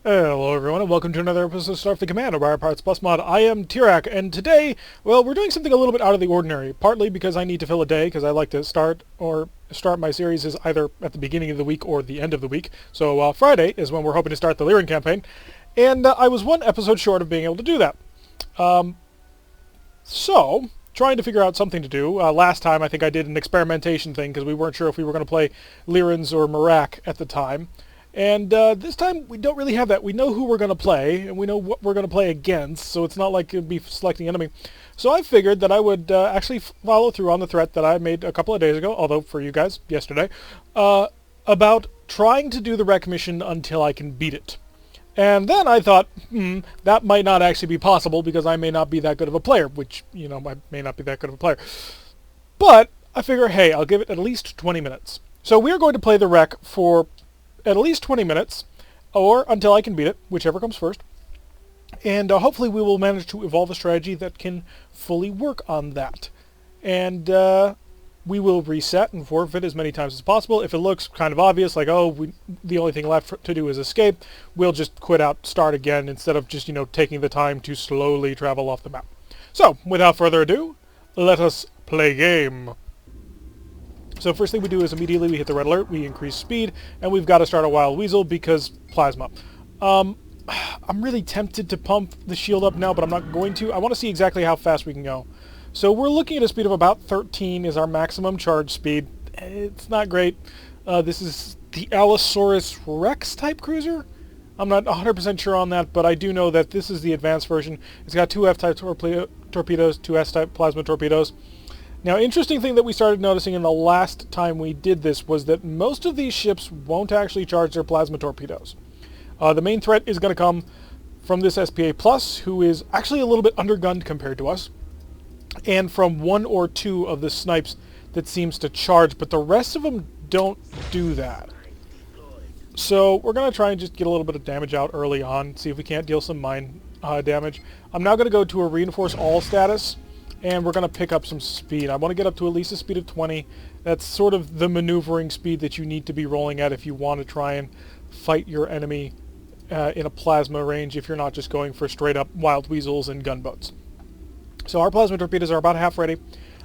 Hello everyone and welcome to another episode of Starfleet Command, a Wire Pirates Plus mod. I am Tirak, and today, well, we're doing something a little bit out of the ordinary. Partly because I need to fill a day, because I like to start my series is either at the beginning of the week or the end of the week. So Friday is when we're hoping to start the Lyran campaign, and I was one episode short of being able to do that. So, trying to figure out something to do. Last time I think I did an experimentation thing, because we weren't sure if we were going to play Lyrans or Marak at the time. And this time, we don't really have that. We know who we're going to play, and we know what we're going to play against, so it's not like it'd be selecting enemy. So I figured that I would actually follow through on the threat that I made a couple of days ago, although for you guys, yesterday, about trying to do the rec mission until I can beat it. And then I thought, that might not actually be possible, because I may not be that good of a player, which, you know, I may not be that good of a player. But I figure, hey, I'll give it at least 20 minutes. So we're going to play the rec for at least 20 minutes, or until I can beat it, whichever comes first. And hopefully we will manage to evolve a strategy that can fully work on that. And we will reset and forfeit as many times as possible. If it looks kind of obvious, like, oh, the only thing left to do is escape, we'll just quit out, start again, instead of just, taking the time to slowly travel off the map. So, without further ado, let us play game. So first thing we do is immediately we hit the red alert, we increase speed, and we've got to start a Wild Weasel because plasma. I'm really tempted to pump the shield up now, but I'm not going to. I want to see exactly how fast we can go. So we're looking at a speed of about 13 is our maximum charge speed. It's not great. This is the Allosaurus Rex type cruiser. I'm not 100% sure on that, but I do know that this is the advanced version. It's got two F-type torpedoes, two S-type plasma torpedoes. Now, interesting thing that we started noticing in the last time we did this was that most of these ships won't actually charge their plasma torpedoes. The main threat is going to come from this SPA Plus, who is actually a little bit undergunned compared to us, and from one or two of the snipes that seems to charge, but the rest of them don't do that. So we're going to try and just get a little bit of damage out early on, see if we can't deal some mine damage. I'm now going to go to a reinforce all status, and we're going to pick up some speed. I want to get up to at least a speed of 20. That's sort of the maneuvering speed that you need to be rolling at if you want to try and fight your enemy in a plasma range, if you're not just going for straight up Wild Weasels and gunboats. So our plasma torpedoes are about half ready.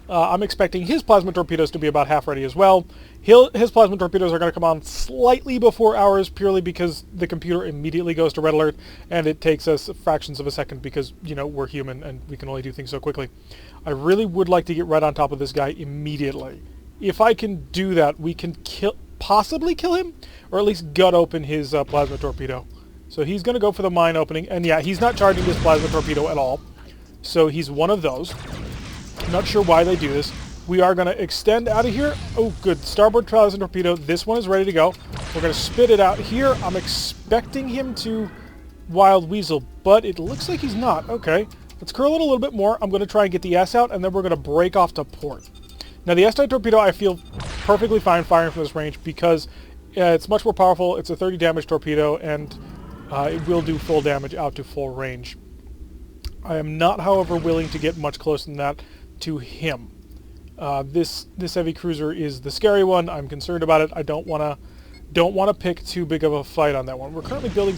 I'm expecting his plasma torpedoes to be about half ready as well. His plasma torpedoes are going to come on slightly before ours, purely because the computer immediately goes to red alert, and it takes us fractions of a second because, we're human and we can only do things so quickly. I really would like to get right on top of this guy immediately. If I can do that, we can possibly kill him, or at least gut open his plasma torpedo. So he's going to go for the mine opening, and yeah, he's not charging his plasma torpedo at all. So he's one of those. Not sure why they do this. We are going to extend out of here. Oh, good. Starboard plasma torpedo. This one is ready to go. We're going to spit it out here. I'm expecting him to Wild Weasel, but it looks like he's not. Okay. Let's curl it a little bit more. I'm going to try and get the S out, and then we're going to break off to port. Now, the S-type torpedo I feel perfectly fine firing from this range because it's much more powerful. It's a 30 damage torpedo, and it will do full damage out to full range. I am not, however, willing to get much closer than that to him. This heavy cruiser is the scary one. I'm concerned about it. I don't want to pick too big of a fight on that one. We're currently building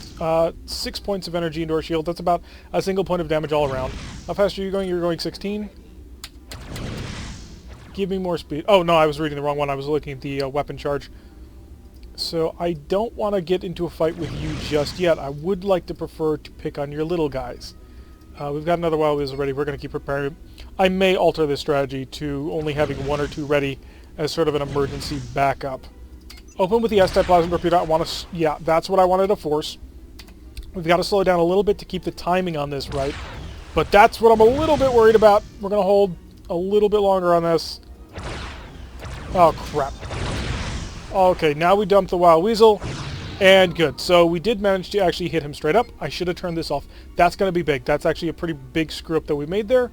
6 points of energy into our shield. That's about a single point of damage all around. How fast are you going? You're going 16? Give me more speed. Oh, no, I was reading the wrong one. I was looking at the weapon charge. So I don't want to get into a fight with you just yet. I would like to prefer to pick on your little guys. We've got another Wild Weasel ready. We're going to keep preparing. I may alter this strategy to only having one or two ready as sort of an emergency backup. Open with the S-type plasma torpedo. I want to... Yeah, that's what I wanted to force. We've got to slow it down a little bit to keep the timing on this right. But that's what I'm a little bit worried about. We're going to hold a little bit longer on this. Oh, crap. Okay, now we dump the Wild Weasel. And good. So we did manage to actually hit him straight up. I should have turned this off. That's going to be big. That's actually a pretty big screw-up that we made there.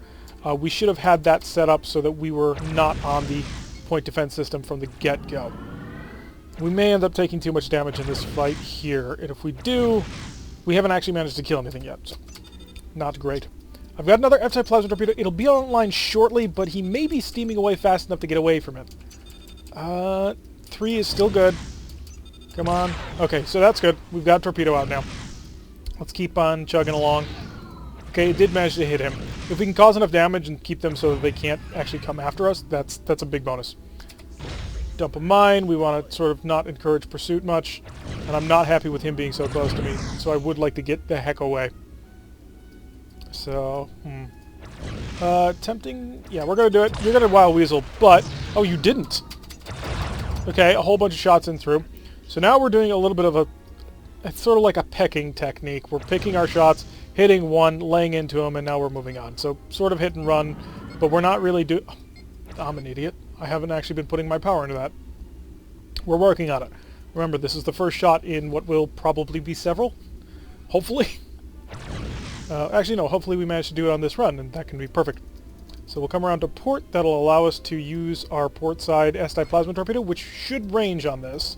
We should have had that set up so that we were not on the point defense system from the get-go. We may end up taking too much damage in this fight here. And if we do, we haven't actually managed to kill anything yet. So not great. I've got another F-type plasma torpedo. It'll be online shortly, but he may be steaming away fast enough to get away from it. 3 is still good. Come on. Okay, so that's good. We've got torpedo out now. Let's keep on chugging along. Okay, it did manage to hit him. If we can cause enough damage and keep them so that they can't actually come after us, that's a big bonus. Dump a mine. We want to sort of not encourage pursuit much. And I'm not happy with him being so close to me, so I would like to get the heck away. So, tempting... Yeah, we're going to do it. You're going to Wild Weasel, but... Oh, you didn't! Okay, a whole bunch of shots in through. So now we're doing a little bit of a... It's sort of like a pecking technique. We're picking our shots, hitting one, laying into them, and now we're moving on. So, sort of hit and run, but we're not really do... I'm an idiot. I haven't actually been putting my power into that. We're working on it. Remember, this is the first shot in what will probably be several. Hopefully. Actually, no. Hopefully we manage to do it on this run, and that can be perfect. So we'll come around to port. That'll allow us to use our port side S-type plasma torpedo, which should range on this.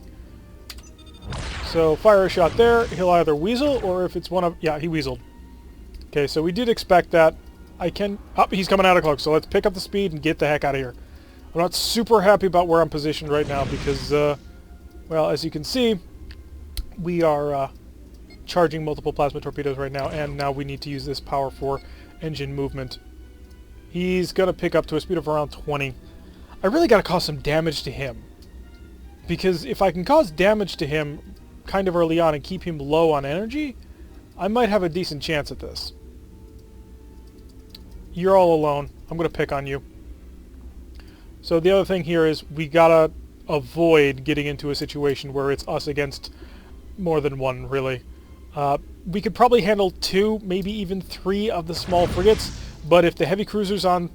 So fire a shot there. He'll either weasel, or if it's one of... Yeah, he weaseled. Okay, so we did expect that. I can... Oh, he's coming out of cloak, so let's pick up the speed and get the heck out of here. I'm not super happy about where I'm positioned right now because, well, as you can see, we are charging multiple plasma torpedoes right now, and now we need to use this power for engine movement. He's going to pick up to a speed of around 20. I really got to cause some damage to him, because if I can cause damage to him kind of early on and keep him low on energy, I might have a decent chance at this. You're all alone. I'm going to pick on you. So the other thing here is we gotta avoid getting into a situation where it's us against more than one, really. We could probably handle 2, maybe even 3 of the small frigates, but if the heavy cruiser's on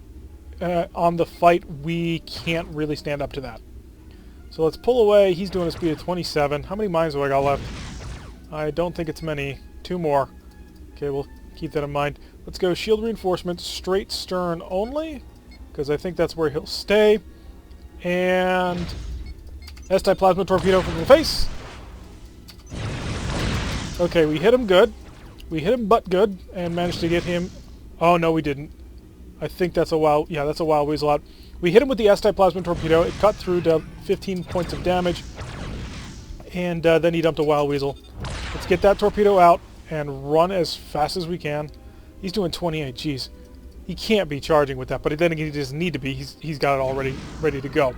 the fight, we can't really stand up to that. So let's pull away. He's doing a speed of 27. How many mines do I got left? I don't think it's many. 2 more. Okay, we'll keep that in mind. Let's go shield reinforcement, straight stern only, because I think that's where he'll stay. And S-type plasma torpedo from the face. Okay, we hit him good. We hit him butt good and managed to get him... Oh, no, we didn't. I think that's a wild... Yeah, that's a wild weasel out. We hit him with the S-type plasma torpedo. It cut through to 15 points of damage. And then he dumped a wild weasel. Let's get that torpedo out and run as fast as we can. He's doing 28, jeez. He can't be charging with that, but then again, he doesn't need to be. He's got it already ready to go.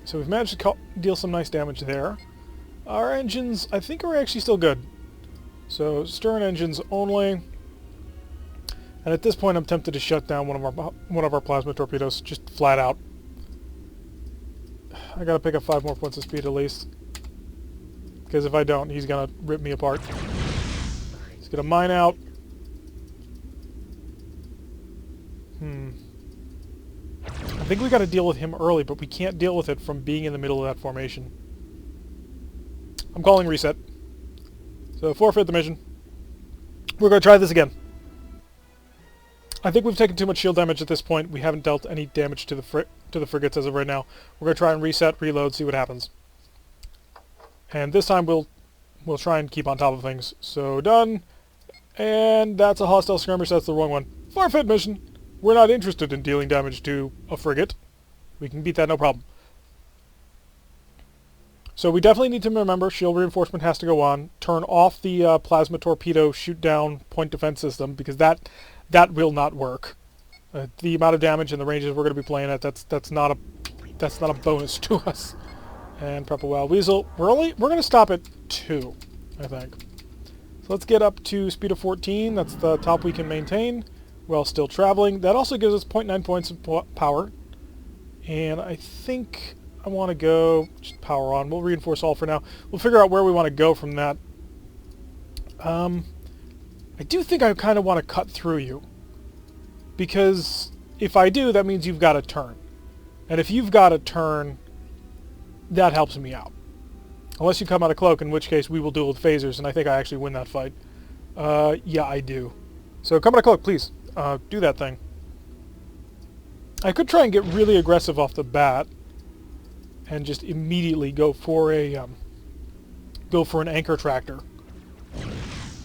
So we've managed to deal some nice damage there. Our engines, I think, are actually still good. So stern engines only. And at this point, I'm tempted to shut down one of our plasma torpedoes, just flat out. I gotta pick up 5 more points of speed at least, because if I don't, he's gonna rip me apart. He's gonna mine out. I think we got to deal with him early, but we can't deal with it from being in the middle of that formation. I'm calling reset. So forfeit the mission. We're going to try this again. I think we've taken too much shield damage at this point. We haven't dealt any damage to the frigates as of right now. We're going to try and reset, reload, see what happens. And this time we'll try and keep on top of things. So done. And that's a hostile skirmish. That's the wrong one. Forfeit mission. We're not interested in dealing damage to a frigate. We can beat that no problem. So we definitely need to remember shield reinforcement has to go on. Turn off the plasma torpedo shoot down point defense system, because that will not work. The amount of damage and the ranges we're going to be playing at, that's not a bonus to us. And prep a wild weasel. We're going to stop at 2, I think. So let's get up to speed of 14. That's the top we can maintain while still traveling. That also gives us 0.9 points of power. And I think I want to go just power on. We'll reinforce all for now. We'll figure out where we want to go from that. I do think I kind of want to cut through you, because if I do, that means you've got a turn. And if you've got a turn, that helps me out. Unless you come out of cloak, in which case we will duel with phasers, and I think I actually win that fight. Yeah, I do. So come out of cloak, please. Do that thing. I could try and get really aggressive off the bat and just immediately go for an anchor tractor.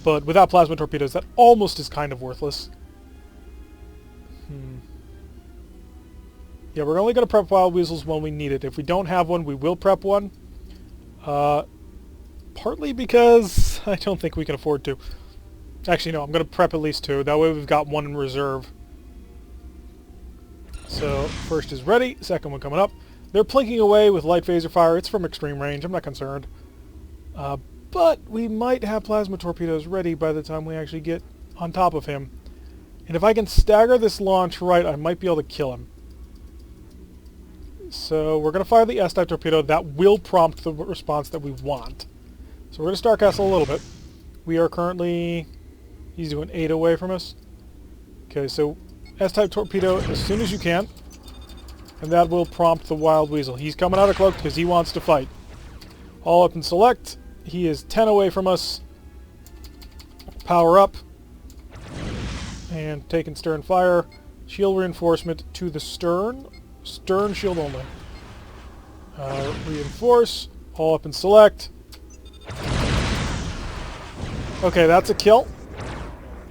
But without plasma torpedoes, that almost is kind of worthless. Yeah, we're only going to prep wild weasels when we need it. If we don't have one, we will prep one. Partly because because I don't think we can afford to. Actually, no, I'm going to prep at least 2. That way we've got 1 in reserve. So, first is ready, second one coming up. They're plinking away with light phaser fire. It's from extreme range. I'm not concerned. But we might have plasma torpedoes ready by the time we actually get on top of him. And if I can stagger this launch right, I might be able to kill him. So we're going to fire the S-type torpedo. That will prompt the response that we want. So we're going to Starcastle a little bit. We are currently... He's doing 8 away from us. Okay, so S-type torpedo as soon as you can. And that will prompt the Wild Weasel. He's coming out of cloak because he wants to fight. All up and select. He is 10 away from us. Power up. And taking stern fire. Shield reinforcement to the stern. Stern shield only. Reinforce. All up and select. Okay, that's a kill.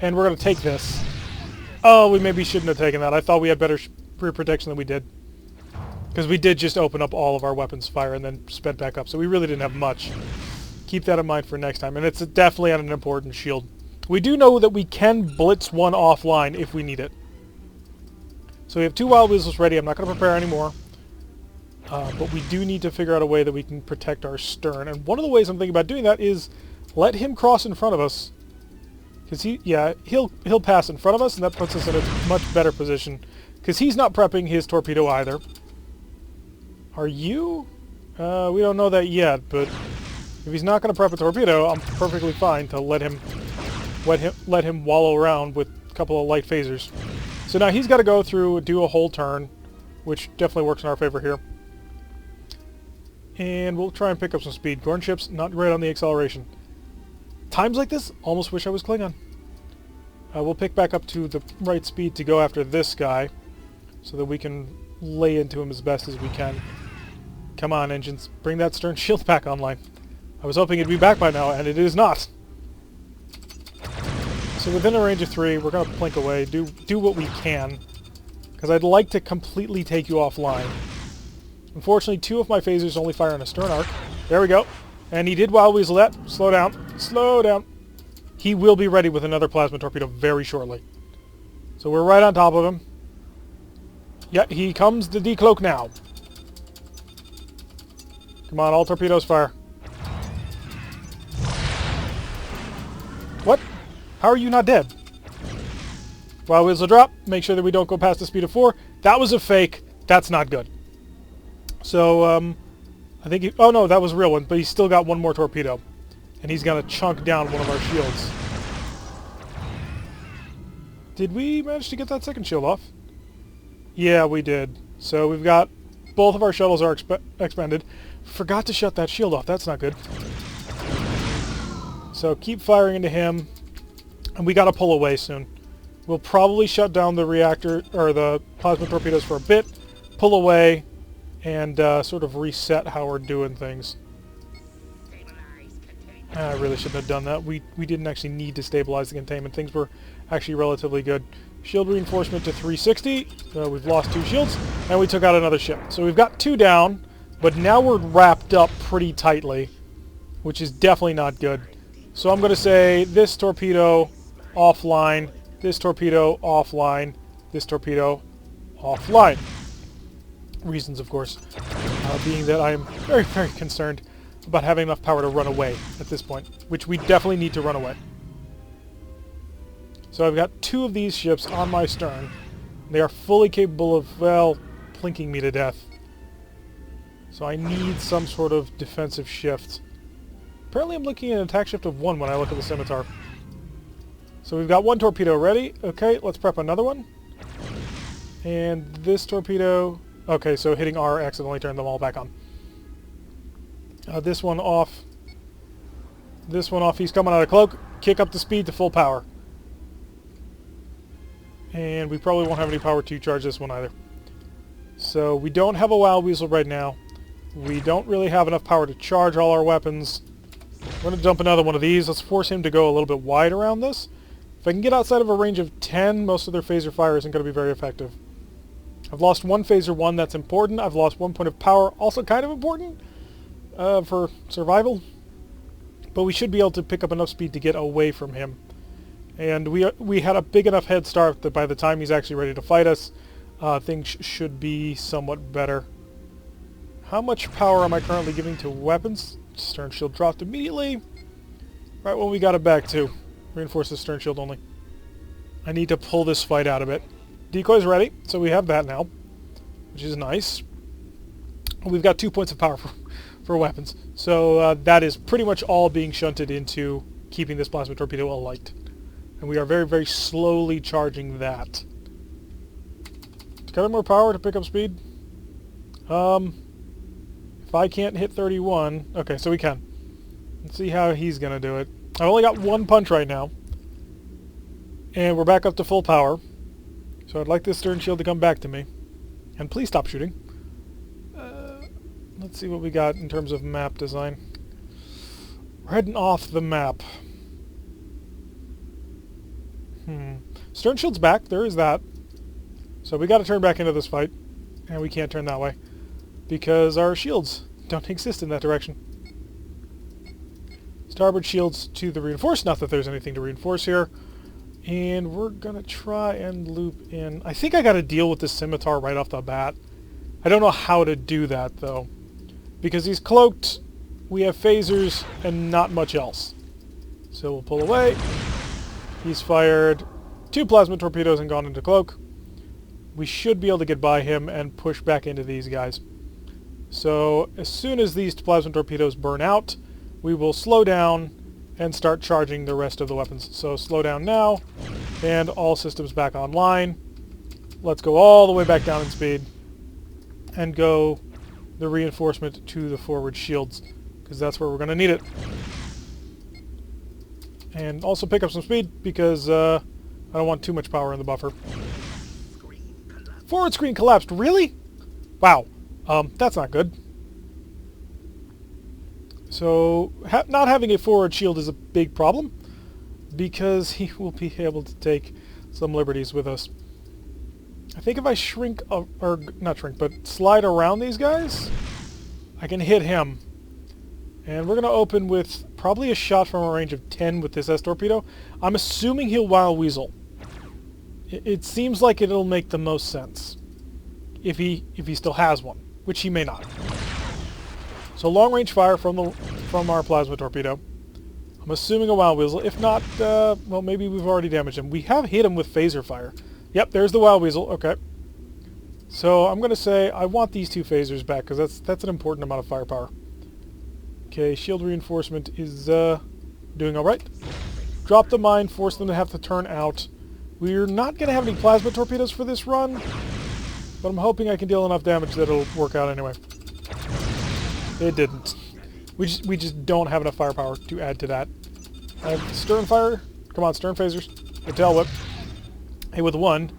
And we're going to take this. Oh, we maybe shouldn't have taken that. I thought we had better rear protection than we did. Because we did just open up all of our weapons fire and then sped back up. So we really didn't have much. Keep that in mind for next time. And it's definitely on an important shield. We do know that we can blitz one offline if we need it. So we have 2 Wild Weasels ready. I'm not going to prepare anymore. But we do need to figure out a way that we can protect our stern. And one of the ways I'm thinking about doing that is let him cross in front of us. Because he'll pass in front of us, and that puts us in a much better position. Because he's not prepping his torpedo either. Are you? We don't know that yet, but if he's not going to prep a torpedo, I'm perfectly fine to let him wallow around with a couple of light phasers. So now he's got to go through, do a whole turn, which definitely works in our favor here. And we'll try and pick up some speed. Gorn ships, not great on the acceleration. Times like this, almost wish I was Klingon. We'll pick back up to the right speed to go after this guy, so that we can lay into him as best as we can. Come on, engines. Bring that stern shield back online. I was hoping it'd be back by now, and it is not. So within a range of 3, we're going to plink away, do what we can, because I'd like to completely take you offline. Unfortunately, 2 of my phasers only fire on a stern arc. There we go. And he did Wild Weasel that. Slow down. Slow down. He will be ready with another plasma torpedo very shortly. So we're right on top of him. Yeah, he comes to decloak now. Come on, all torpedoes fire. What? How are you not dead? Wild Weasel drop. Make sure that we don't go past the speed of 4. That was a fake. That's not good. So, I think oh no, that was a real one, but he's still got 1 more torpedo. And he's gonna chunk down one of our shields. Did we manage to get that second shield off? Yeah, we did. So we've got... both of our shuttles are expended. Forgot to shut that shield off. That's not good. So keep firing into him. And we gotta pull away soon. We'll probably shut down the reactor, or the plasma torpedoes for a bit. Pull away. And sort of reset how we're doing things. I really shouldn't have done that. We didn't actually need to stabilize the containment. Things were actually relatively good. Shield reinforcement to 360. We've lost 2 shields, and we took out another ship. So we've got 2 down, but now we're wrapped up pretty tightly, which is definitely not good. So I'm going to say this torpedo offline, this torpedo offline, this torpedo offline. Reasons, of course, being that I am very, very concerned about having enough power to run away at this point, which we definitely need to run away. So I've got 2 of these ships on my stern. They are fully capable of, well, plinking me to death. So I need some sort of defensive shift. Apparently I'm looking at an attack shift of 1 when I look at the Scimitar. So we've got 1 torpedo ready. Okay, let's prep another one. And this torpedo... Okay, so hitting R accidentally turned them all back on. This one off. This one off. He's coming out of cloak. Kick up the speed to full power. And we probably won't have any power to charge this one either. So we don't have a Wild Weasel right now. We don't really have enough power to charge all our weapons. We're going to dump another one of these. Let's force him to go a little bit wide around this. If I can get outside of a range of 10, most of their phaser fire isn't going to be very effective. I've lost 1 phaser 1, that's important. I've lost 1 point of power, also kind of important for survival. but we should be able to pick up enough speed to get away from him. And we had a big enough head start that by the time he's actually ready to fight us, things should be somewhat better. How much power am I currently giving to weapons? Stern shield dropped immediately. Right when we got it back to. Reinforce the stern shield only. I need to pull this fight out a bit. Decoy's ready, so we have that now, which is nice. We've got 2 points of power for weapons, so that is pretty much all being shunted into keeping this plasma torpedo alight. And we are very, very slowly charging that. Got more power to pick up speed? If I can't hit 31... Okay, so we can. Let's see how he's going to do it. I've only got one punch right now. And we're back up to full power. So I'd like this stern shield to come back to me. And please stop shooting. Let's see what we got in terms of map design. We're heading off the map. Stern shield's back. There is that. So we got to turn back into this fight. And we can't turn that way. Because our shields don't exist in that direction. Starboard shields to the reinforce. Not that there's anything to reinforce here. And we're going to try and loop in. I think I got to deal with this scimitar right off the bat. I don't know how to do that, though. Because he's cloaked, we have phasers, and not much else. So we'll pull away. He's fired 2 plasma torpedoes and gone into cloak. We should be able to get by him and push back into these guys. So as soon as these plasma torpedoes burn out, we will slow down and start charging the rest of the weapons. So slow down now, and all systems back online. Let's go all the way back down in speed and go the reinforcement to the forward shields, because that's where we're going to need it. And also pick up some speed, because I don't want too much power in the buffer. Forward screen collapsed. Really? Wow. That's not good. So, not having a forward shield is a big problem, because he will be able to take some liberties with us. I think if I shrink, or not shrink, but slide around these guys, I can hit him. And we're going to open with probably a shot from a range of 10 with this S-torpedo. I'm assuming he'll Wild Weasel. It seems like it'll make the most sense. If he still has one, which he may not. So long-range fire from our plasma torpedo. I'm assuming a Wild Weasel. If not, well, maybe we've already damaged him. We have hit him with phaser fire. Yep, there's the Wild Weasel. Okay. So I'm going to say I want these 2 phasers back, because that's an important amount of firepower. Okay, shield reinforcement is doing all right. Drop the mine, force them to have to turn out. We're not going to have any plasma torpedoes for this run, but I'm hoping I can deal enough damage that it'll work out anyway. It didn't. We just don't have enough firepower to add to that. Stern fire. Come on, stern phasers. The tail whip. Hey, with 1.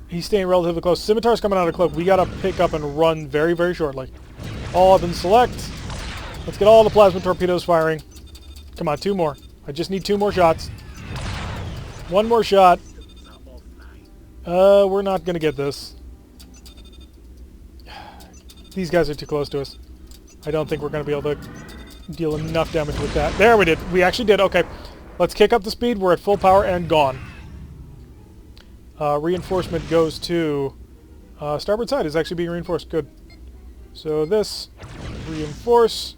He's staying relatively close. Scimitar's coming out of cloak. We gotta pick up and run very, very shortly. All up and select. Let's get all the plasma torpedoes firing. Come on, 2 more. I just need 2 more shots. 1 more shot. We're not gonna get this. These guys are too close to us. I don't think we're gonna be able to deal enough damage with that. There we did. We actually did. Okay. Let's kick up the speed. We're at full power and gone. Reinforcement goes to starboard side is actually being reinforced. Good. So this reinforce.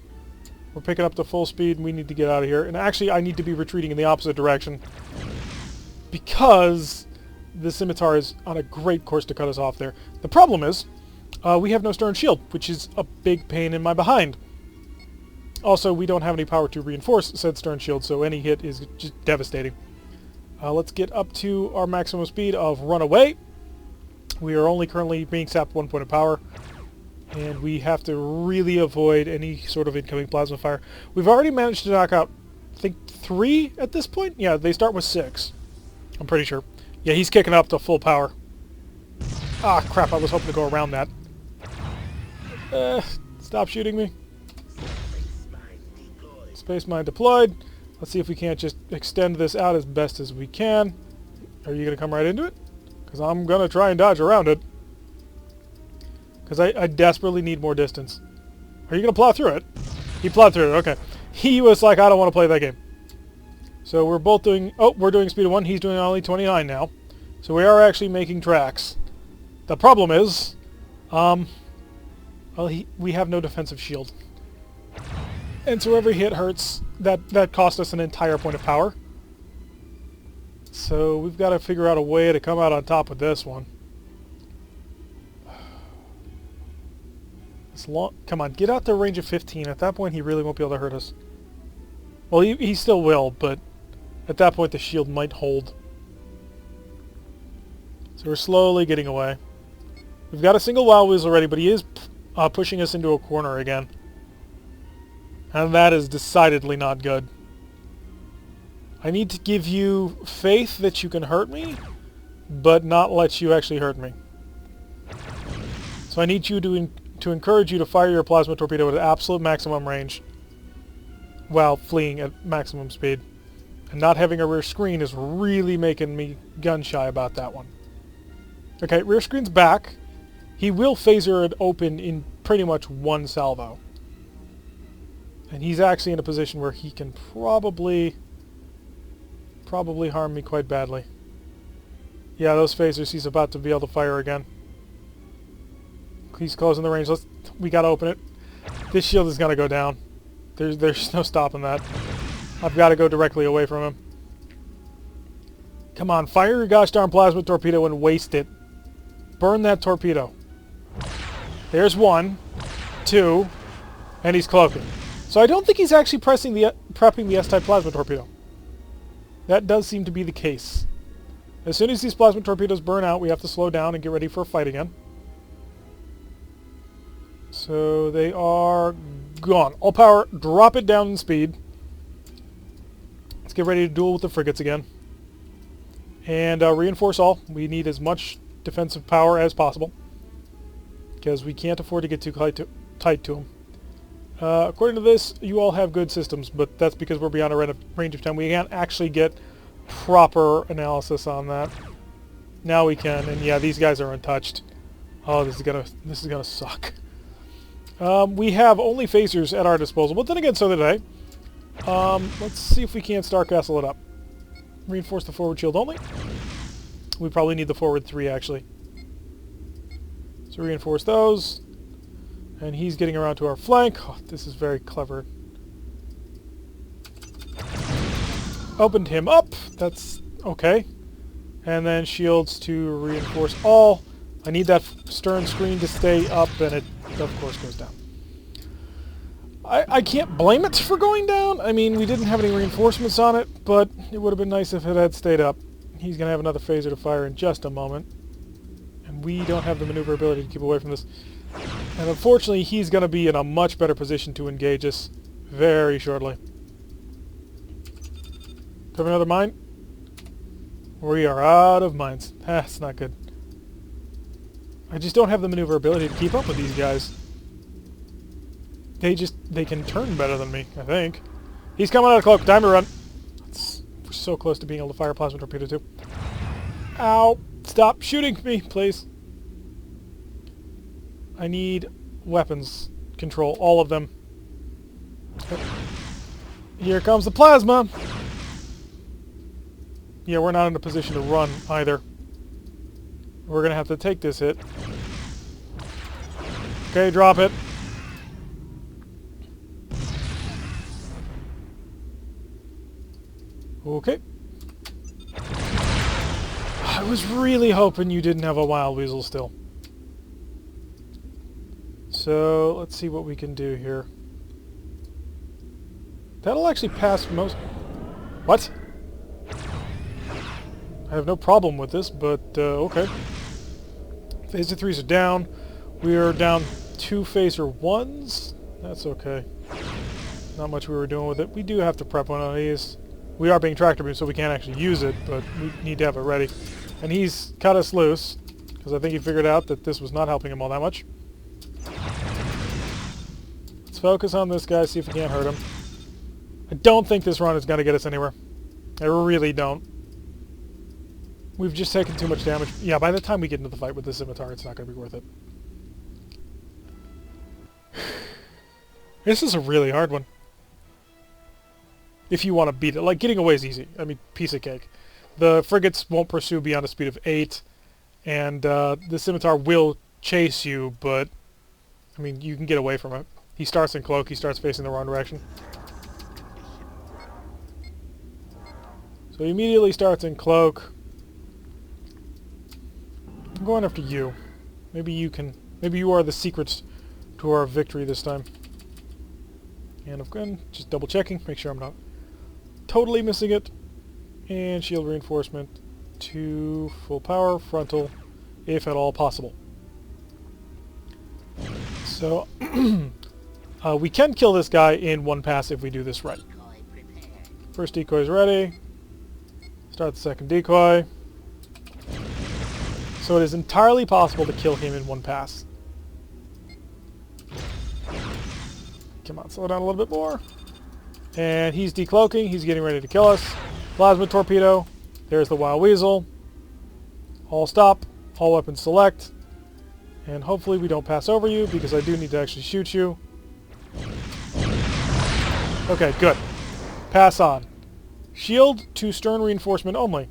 We're picking up to full speed, and we need to get out of here. And actually, I need to be retreating in the opposite direction, because the scimitar is on a great course to cut us off there. The problem is we have no stern shield, which is a big pain in my behind. Also, we don't have any power to reinforce said stern shield, so any hit is just devastating. Let's get up to our maximum speed of runaway. We are only currently being sapped 1 point of power, and we have to really avoid any sort of incoming plasma fire. We've already managed to knock out, I think, 3 at this point? Yeah, they start with 6. I'm pretty sure. Yeah, he's kicking up to full power. Ah, crap, I was hoping to go around that. Stop shooting me. Space mine deployed. Let's see if we can't just extend this out as best as we can. Are you going to come right into it? Because I'm going to try and dodge around it. Because I desperately need more distance. Are you going to plow through it? He plowed through it, okay. He was like, I don't want to play that game. So we're both doing... Oh, we're doing speed of 1. He's doing only 29 now. So we are actually making tracks. The problem is... well, we have no defensive shield. And so every hit hurts. That cost us an entire point of power. So we've got to figure out a way to come out on top with this one. Come on, get out to range of 15. At that point, he really won't be able to hurt us. Well, he still will, but at that point, the shield might hold. So we're slowly getting away. We've got a single Wild Weasel already, but he is pushing us into a corner again. And that is decidedly not good. I need to give you faith that you can hurt me, but not let you actually hurt me. So I need you to encourage you to fire your plasma torpedo at absolute maximum range while fleeing at maximum speed. And not having a rear screen is really making me gun-shy about that one. Okay, rear screen's back. He will phaser it open in pretty much one salvo. And he's actually in a position where he can probably harm me quite badly. Yeah, those phasers he's about to be able to fire again. He's closing the range. We gotta open it. This shield is gonna go down. There's no stopping that. I've got to go directly away from him. Come on, fire your gosh darn plasma torpedo and waste it. Burn that torpedo. There's 1, 2, and he's cloaking. So I don't think he's actually prepping the S-type plasma torpedo. That does seem to be the case. As soon as these plasma torpedoes burn out, we have to slow down and get ready for a fight again. So they are gone. All power, drop it down in speed. Let's get ready to duel with the frigates again. And reinforce all. We need as much defensive power as possible, because we can't afford to get too tight to them. According to this, you all have good systems, but that's because we're beyond a range of 10. We can't actually get proper analysis on that. Now we can, and yeah, these guys are untouched. Oh, this is gonna suck. We have only phasers at our disposal, but then again, so did I. Let's see if we can't Star Castle it up. Reinforce the forward shield only. We probably need the forward 3, actually. So reinforce those. And he's getting around to our flank. Oh, this is very clever. Opened him up. That's okay. And then shields to reinforce all. I need that stern screen to stay up, and it, of course, goes down. I can't blame it for going down. I mean, we didn't have any reinforcements on it, but it would have been nice if it had stayed up. He's going to have another phaser to fire in just a moment. And we don't have the maneuverability to keep away from this. And unfortunately, he's going to be in a much better position to engage us very shortly. Do we have another mine? We are out of mines. That's not good. I just don't have the maneuverability to keep up with these guys. They can turn better than me, I think. He's coming out of cloak. Time to run. We're so close to being able to fire plasma torpedo too. Ow! Stop shooting me, please. I need weapons control, all of them. Here comes the plasma. Yeah, we're not in a position to run either. We're gonna have to take this hit. Okay, drop it. Okay. I was really hoping you didn't have a Wild Weasel still. So, let's see what we can do here. That'll actually pass most... What? I have no problem with this, but, okay. Phaser 3s are down. We are down 2 phaser 1s. That's okay. Not much we were doing with it. We do have to prep one of these. We are being tractor beamed, so we can't actually use it, but we need to have it ready. And he's cut us loose, because I think he figured out that this was not helping him all that much. Let's focus on this guy, see if we can't hurt him. I don't think this run is going to get us anywhere. I really don't. We've just taken too much damage. Yeah, by the time we get into the fight with the scimitar, it's not going to be worth it. This is a really hard one. if you want to beat it. Like, getting away is easy. I mean, piece of cake. The frigates won't pursue beyond a speed of 8, and the scimitar will chase you, but, I mean, you can get away from it. He starts in cloak, he starts facing the wrong direction. So he immediately starts in cloak. I'm going after you. Maybe you are the secrets to our victory this time. And again, just double checking, make sure I'm not totally missing it. And shield reinforcement to full power, frontal, if at all possible. So, we can kill this guy in one pass if we do this right. First decoy is ready. Start the second decoy. So it is entirely possible to kill him in one pass. Come on, slow down a little bit more. And he's decloaking. He's getting ready to kill us. Plasma torpedo. There's the Wild Weasel. All stop. All weapons select. And hopefully we don't pass over you, because I do need to actually shoot you. Okay, good. Pass on. Shield to stern reinforcement only.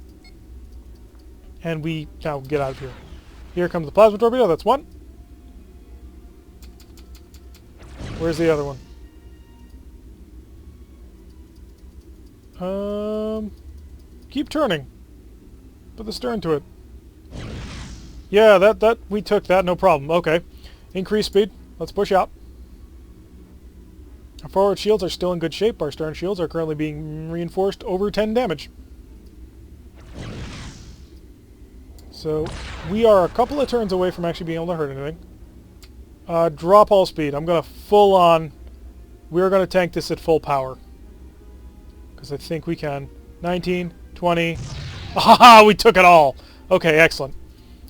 And we now get out of here. Here comes the plasma torpedo. That's one. Where's the other one? Keep turning. Put the stern to it. Yeah, that we took that, no problem. Okay. Increase speed. Let's push out. Our forward shields are still in good shape. Our stern shields are currently being reinforced over 10 damage. So, we are a couple of turns away from actually being able to hurt anything. Drop all speed. I'm going to full on... We're going to tank this at full power. Because I think we can. 19, 20... Aha! We took it all! Okay, excellent.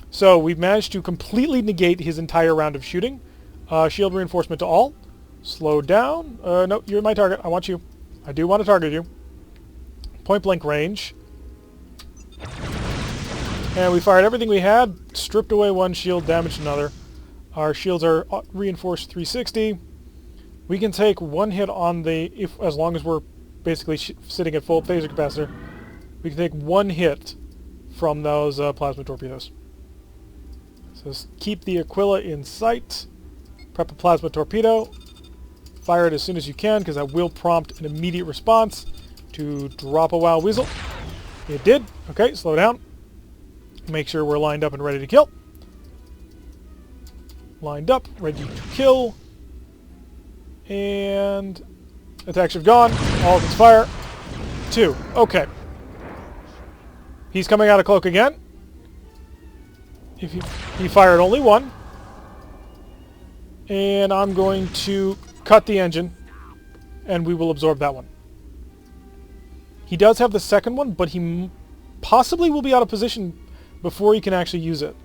So, we've managed to completely negate his entire round of shooting. Shield reinforcement to all. Slow down. No, you're my target. I want you. I do want to target you. Point blank range. And we fired everything we had, stripped away one shield, damaged another. Our shields are reinforced 360. We can take one hit on the, as long as we're basically sitting at full phaser capacitor, we can take one hit from those plasma torpedoes. So keep the Aquila in sight. Prep a plasma torpedo. Fire it as soon as you can, because that will prompt an immediate response to drop a Wild Weasel. It did. Okay, slow down. Make sure we're lined up and ready to kill. Lined up, ready to kill. And attack shift gone. All weapons fire. 2. Okay. He's coming out of cloak again. If he fired only 1. And I'm going to cut the engine, and we will absorb that one. He does have the second one, but he possibly will be out of position before he can actually use it.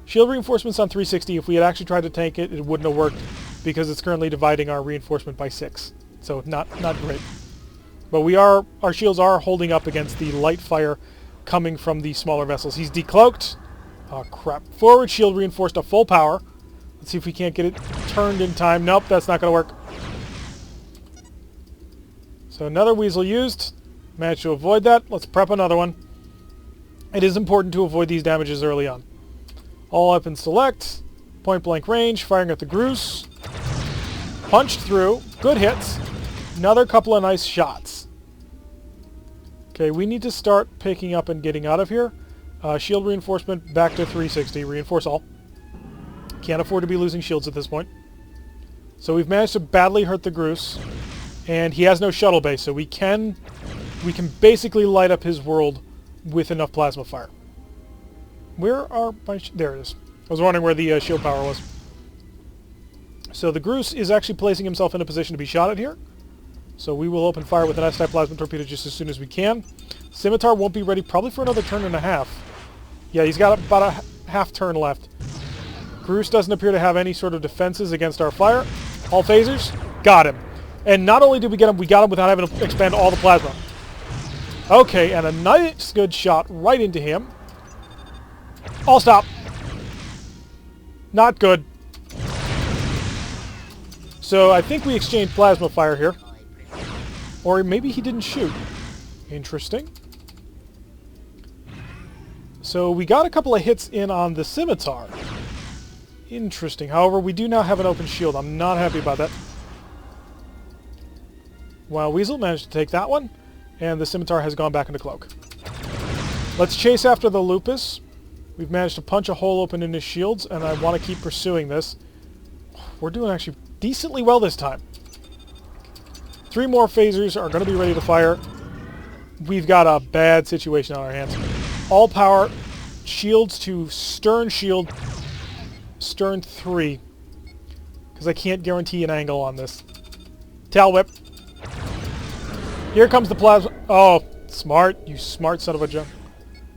Shield reinforcements on 360. If we had actually tried to tank it, it wouldn't have worked, because it's currently dividing our reinforcement by 6. So not great. But our shields are holding up against the light fire coming from the smaller vessels. He's decloaked. Oh crap. Forward shield reinforced to full power. Let's see if we can't get it turned in time. Nope, that's not going to work. So another Weasel used. Managed to avoid that. Let's prep another one. It is important to avoid these damages early on. All weapons select. Point blank range. Firing at the Groose. Punched through. Good hits. Another couple of nice shots. Okay, we need to start picking up and getting out of here. Shield reinforcement back to 360. Reinforce all. Can't afford to be losing shields at this point. So we've managed to badly hurt the Groose. And he has no shuttle base, so we can basically light up his world with enough plasma fire. Where are my... there it is. I was wondering where the shield power was. So the Groose is actually placing himself in a position to be shot at here. So we will open fire with an S-type plasma torpedo just as soon as we can. Scimitar won't be ready probably for another turn and a half. Yeah, he's got about a half turn left. Groose doesn't appear to have any sort of defenses against our fire. All phasers. Got him. And not only did we got him without having to expend all the plasma. Okay, and a nice good shot right into him. All stop. Not good. So I think we exchanged plasma fire here. Or maybe he didn't shoot. Interesting. So we got a couple of hits in on the scimitar. Interesting. However, we do now have an open shield. I'm not happy about that. Wild Weasel managed to take that one, and the scimitar has gone back into cloak. Let's chase after the Lupus. We've managed to punch a hole open in his shields, and I want to keep pursuing this. We're doing actually decently well this time. 3 more phasers are going to be ready to fire. We've got a bad situation on our hands. All power, shields to stern shield, stern 3. Because I can't guarantee an angle on this. Tail whip. Here comes the plasma. Oh, smart. You smart son of a junk.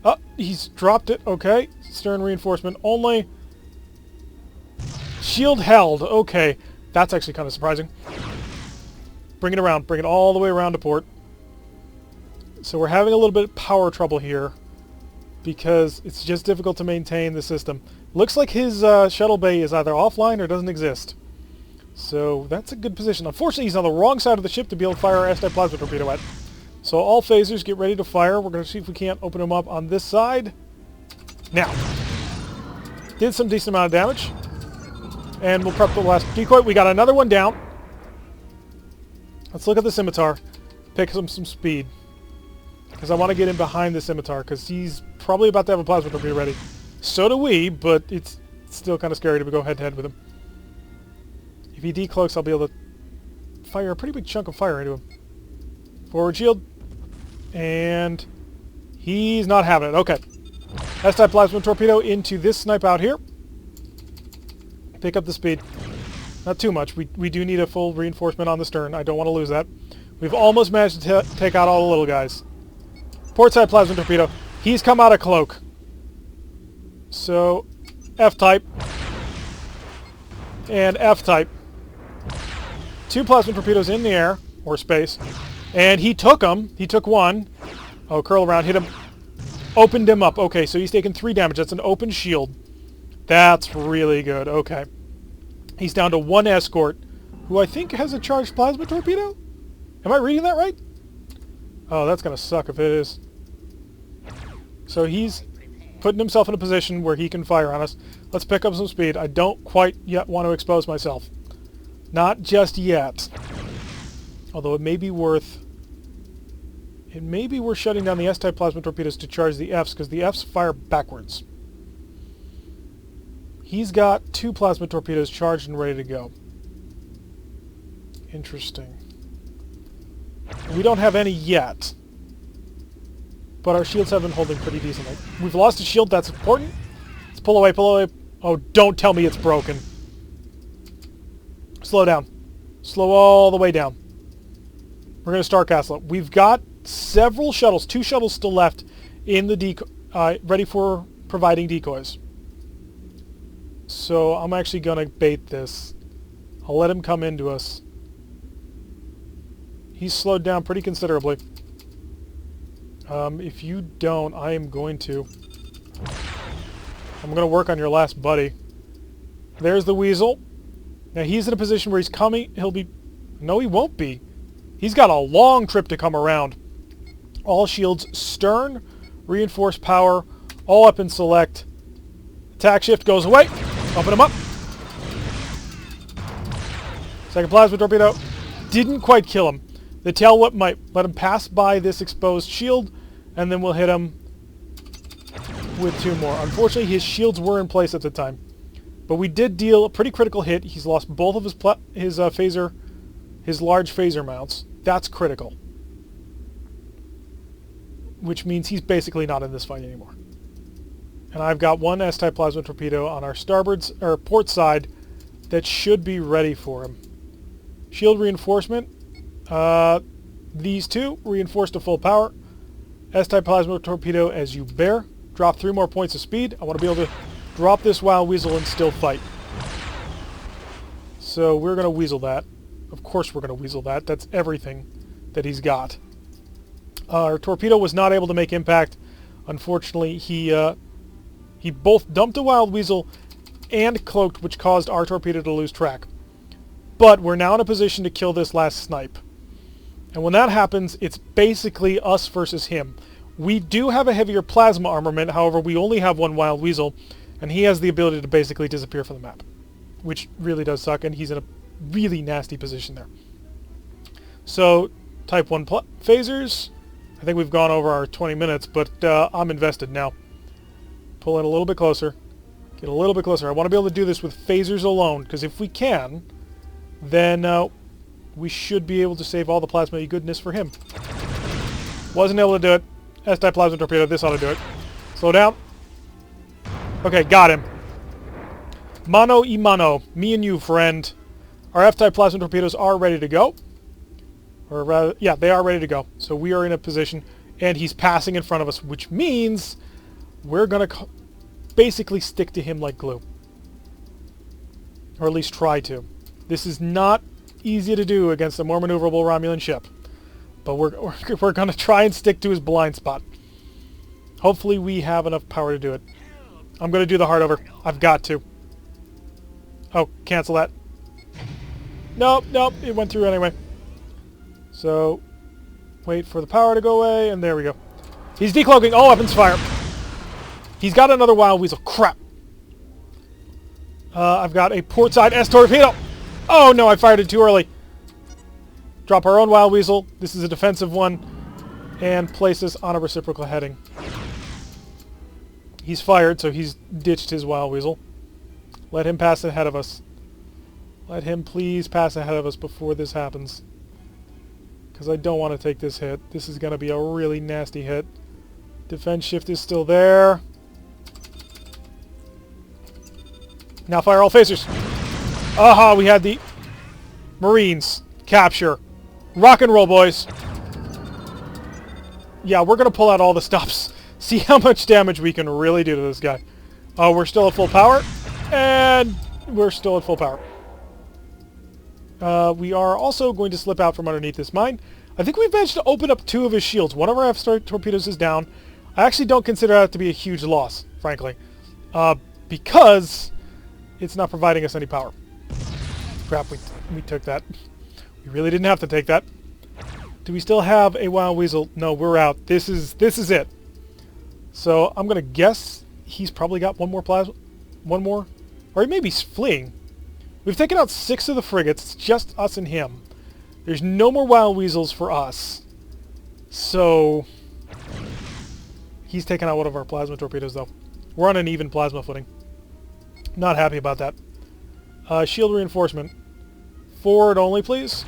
Oh, he's dropped it. Okay. Stern reinforcement only. Shield held. Okay. That's actually kind of surprising. Bring it around. Bring it all the way around to port. So we're having a little bit of power trouble here because it's just difficult to maintain the system. Looks like his shuttle bay is either offline or doesn't exist. So that's a good position. Unfortunately, he's on the wrong side of the ship to be able to fire our S-type plasma torpedo at. So all phasers get ready to fire. We're going to see if we can't open them up on this side. Now. Did some decent amount of damage. And we'll prep the last decoy. We got another one down. Let's look at the scimitar. Pick some speed. Because I want to get in behind the scimitar, because he's probably about to have a plasma torpedo ready. So do we, but it's still kind of scary to go head-to-head with him. If he decloaks, I'll be able to fire a pretty big chunk of fire into him. Forward shield. And he's not having it. Okay. S-type plasma torpedo into this snipe out here. Pick up the speed. Not too much. We do need a full reinforcement on the stern. I don't want to lose that. We've almost managed to take out all the little guys. Port side plasma torpedo. He's come out of cloak. So, F-type. And F-type. 2 plasma torpedoes in the air, or space. And he took them. He took one. Oh, curl around, hit him. Opened him up. Okay, so he's taken 3 damage. That's an open shield. That's really good. Okay. He's down to 1 escort, who I think has a charged plasma torpedo? Am I reading that right? Oh, that's going to suck if it is. So he's putting himself in a position where he can fire on us. Let's pick up some speed. I don't quite yet want to expose myself. Not just yet. Although it may be worth... It may be worth shutting down the S-type plasma torpedoes to charge the Fs, because the Fs fire backwards. He's got 2 plasma torpedoes charged and ready to go. Interesting. We don't have any yet. But our shields have been holding pretty decently. We've lost a shield, that's important. Let's pull away, pull away. Oh, don't tell me it's broken. Slow down. Slow all the way down. We're going to start castle. We've got several shuttles, 2 shuttles still left in the ready for providing decoys. So I'm actually going to bait this. I'll let him come into us. He's slowed down pretty considerably. If you don't, I am going to. I'm going to work on your last buddy. There's the Weasel. Now he's in a position where he's coming. He'll be... No, he won't be. He's got a long trip to come around. All shields stern, reinforced power, all up in select. Attack shift goes away. Open him up. Second plasma torpedo. Didn't quite kill him. The tail whip might let him pass by this exposed shield, and then we'll hit him with 2 more. Unfortunately, his shields were in place at the time. But we did deal a pretty critical hit. He's lost both of his phaser, his large phaser mounts. That's critical. Which means he's basically not in this fight anymore. And I've got 1 S-type plasma torpedo on our port side that should be ready for him. Shield reinforcement. These 2 reinforced to full power. S-type plasma torpedo as you bear. Drop 3 more points of speed. I want to be able to drop this Wild Weasel and still fight. So we're going to Weasel that. Of course we're going to Weasel that. That's everything that he's got. Our torpedo was not able to make impact. Unfortunately, he both dumped a Wild Weasel and cloaked, which caused our torpedo to lose track. But we're now in a position to kill this last snipe. And when that happens, it's basically us versus him. We do have a heavier plasma armament, however, we only have one Wild Weasel, and he has the ability to basically disappear from the map, which really does suck, and he's in a really nasty position there. So, Type 1 phasers. I think we've gone over our 20 minutes, but I'm invested now. Pull in a little bit closer. Get a little bit closer. I want to be able to do this with phasers alone, because if we can, then we should be able to save all the plasma goodness for him. Wasn't able to do it. S-type plasma torpedo. This ought to do it. Slow down. Okay, got him. Mano y mano. Me and you, friend. Our F-type plasma torpedoes are ready to go. Or rather, yeah, they are ready to go. So we are in a position, and he's passing in front of us, which means we're going to basically stick to him like glue. Or at least try to. This is not easy to do against a more maneuverable Romulan ship. But we're going to try and stick to his blind spot. Hopefully we have enough power to do it. I'm going to do the hard over. I've got to. Oh, cancel that. Nope, nope, it went through anyway. So, wait for the power to go away, and there we go. He's decloaking. Oh, weapons fire. He's got another Wild Weasel. Crap. I've got a portside S-torpedo. Oh, no, I fired it too early. Drop our own Wild Weasel. This is a defensive one. And place us on a reciprocal heading. He's fired, so he's ditched his Wild Weasel. Let him pass ahead of us. Let him please pass ahead of us before this happens. Because I don't want to take this hit. This is going to be a really nasty hit. Defense shift is still there. Now fire all phasers. Aha, we had the Marines capture. Rock and roll, boys. Yeah, we're going to pull out all the stops. See how much damage we can really do to this guy. Oh, we're still at full power. And we're still at full power. We are also going to slip out from underneath this mine. I think we've managed to open up 2 of his shields. One of our F-star torpedoes is down. I actually don't consider that to be a huge loss, frankly. Because it's not providing us any power. Crap, we took that. We really didn't have to take that. Do we still have a Wild Weasel? No, we're out. This is it. So I'm gonna guess he's probably got one more, or he may be fleeing. We've taken out 6 of the frigates. It's just us and him. There's no more Wild Weasels for us. So he's taken out one of our plasma torpedoes, though. We're on an even plasma footing. Not happy about that. Shield reinforcement. Forward only, please.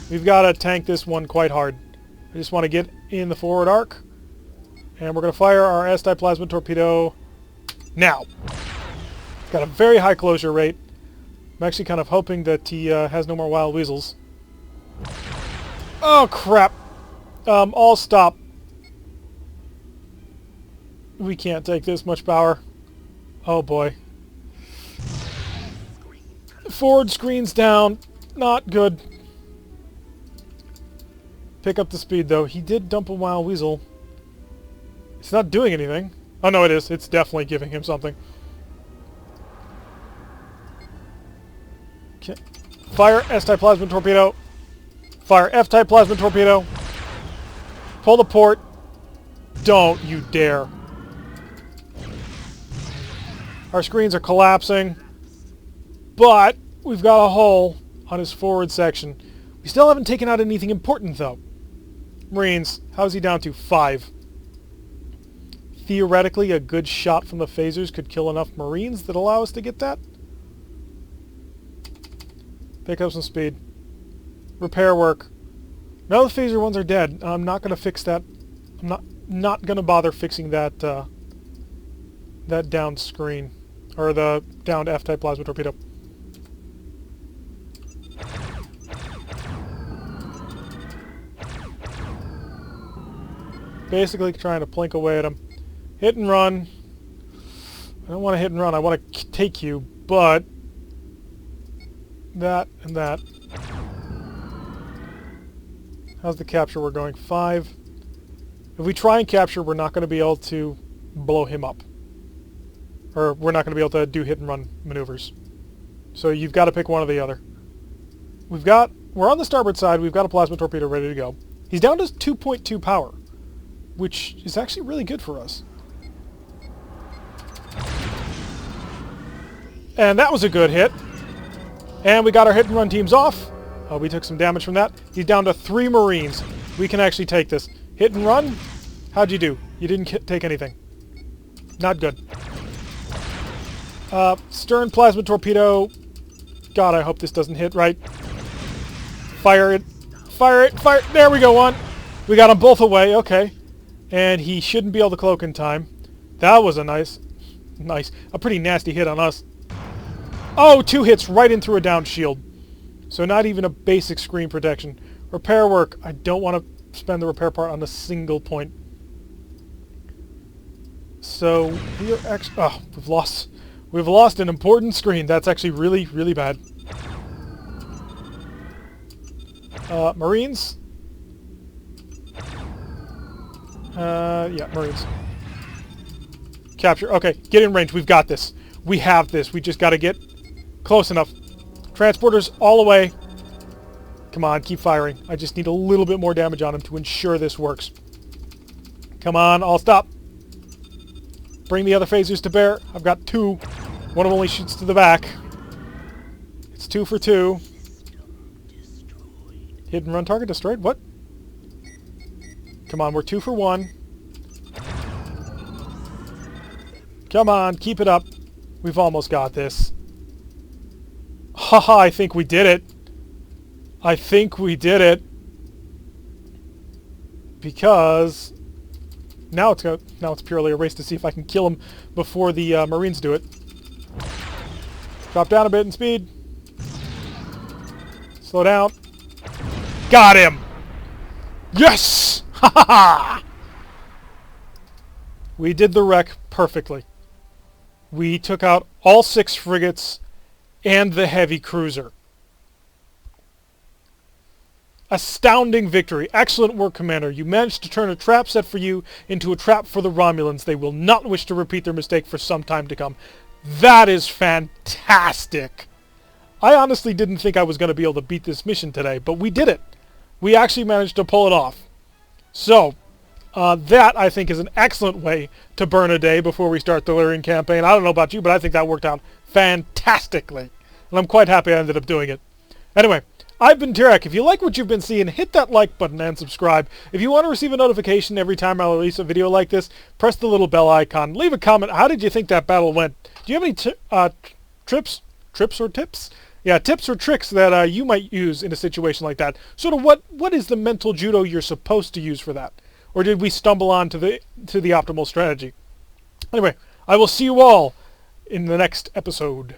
We've got to tank this one quite hard. I just want to get in the forward arc. And we're going to fire our S-type plasma torpedo now. Got a very high closure rate. I'm actually kind of hoping that he has no more Wild Weasels. Oh, crap. All stop. We can't take this much power. Oh, boy. Forward screen's down. Not good. Pick up the speed, though. He did dump a Wild Weasel. It's not doing anything. Oh, no, it is. It's definitely giving him something. Okay. Fire S-type plasma torpedo. Fire F-type plasma torpedo. Pull the port. Don't you dare. Our screens are collapsing. But we've got a hole on his forward section. We still haven't taken out anything important, though. Marines, how's he down to? 5. Theoretically, a good shot from the phasers could kill enough Marines that allow us to get that. Pick up some speed. Repair work. Now the phaser ones are dead. I'm not going to fix that. I'm not going to bother fixing that that downed screen. Or the downed F-type plasma torpedo. Basically trying to plink away at him. Hit and run. I don't want to hit and run. I want to take you, but that and that. How's the capture we're going? 5. If we try and capture, we're not going to be able to blow him up. Or we're not going to be able to do hit and run maneuvers. So you've got to pick one or the other. We've got we're on the starboard side. We've got a plasma torpedo ready to go. He's down to 2.2 power, which is actually really good for us. And that was a good hit. And we got our hit and run teams off. We took some damage from that. He's down to 3 Marines. We can actually take this. Hit and run? How'd you do? You didn't take anything. Not good. Stern plasma torpedo. God, I hope this doesn't hit right. Fire it. Fire it. Fire it. There we go, one. We got them both away. Okay. And he shouldn't be able to cloak in time. That was a a pretty nasty hit on us. Oh, 2 hits right in through a down shield. So not even a basic screen protection. Repair work. I don't want to spend the repair part on a single point. So we are actually... Oh, we've lost an important screen. That's actually really, really bad. Marines? Yeah, Marines. Capture. Okay, get in range. We've got this. We have this. We just got to get close enough. Transporters all the way. Come on, keep firing. I just need a little bit more damage on him to ensure this works. Come on, I'll stop. Bring the other phasers to bear. I've got 2. One of them only shoots to the back. It's 2 for 2. Hit and run target destroyed? What? Come on, we're 2 for 1. Come on, keep it up. We've almost got this. Haha, I think we did it. I think we did it. Because now it's purely a race to see if I can kill him before the Marines do it. Drop down a bit in speed. Slow down. Got him! Yes! Ha ha ha! We did the wreck perfectly. We took out all 6 frigates and the heavy cruiser. Astounding victory. Excellent work, Commander. You managed to turn a trap set for you into a trap for the Romulans. They will not wish to repeat their mistake for some time to come. That is fantastic. I honestly didn't think I was going to be able to beat this mission today, but we did it. We actually managed to pull it off. So, that, I think, is an excellent way to burn a day before we start the Lyrian campaign. I don't know about you, but I think that worked out fantastically. And I'm quite happy I ended up doing it. Anyway, I've been Tarek. If you like what you've been seeing, hit that like button and subscribe. If you want to receive a notification every time I release a video like this, press the little bell icon. Leave a comment. How did you think that battle went? Do you have any tips or tricks that you might use in a situation like that? Sort of what is the mental judo you're supposed to use for that? Or did we stumble on to the optimal strategy? Anyway, I will see you all in the next episode.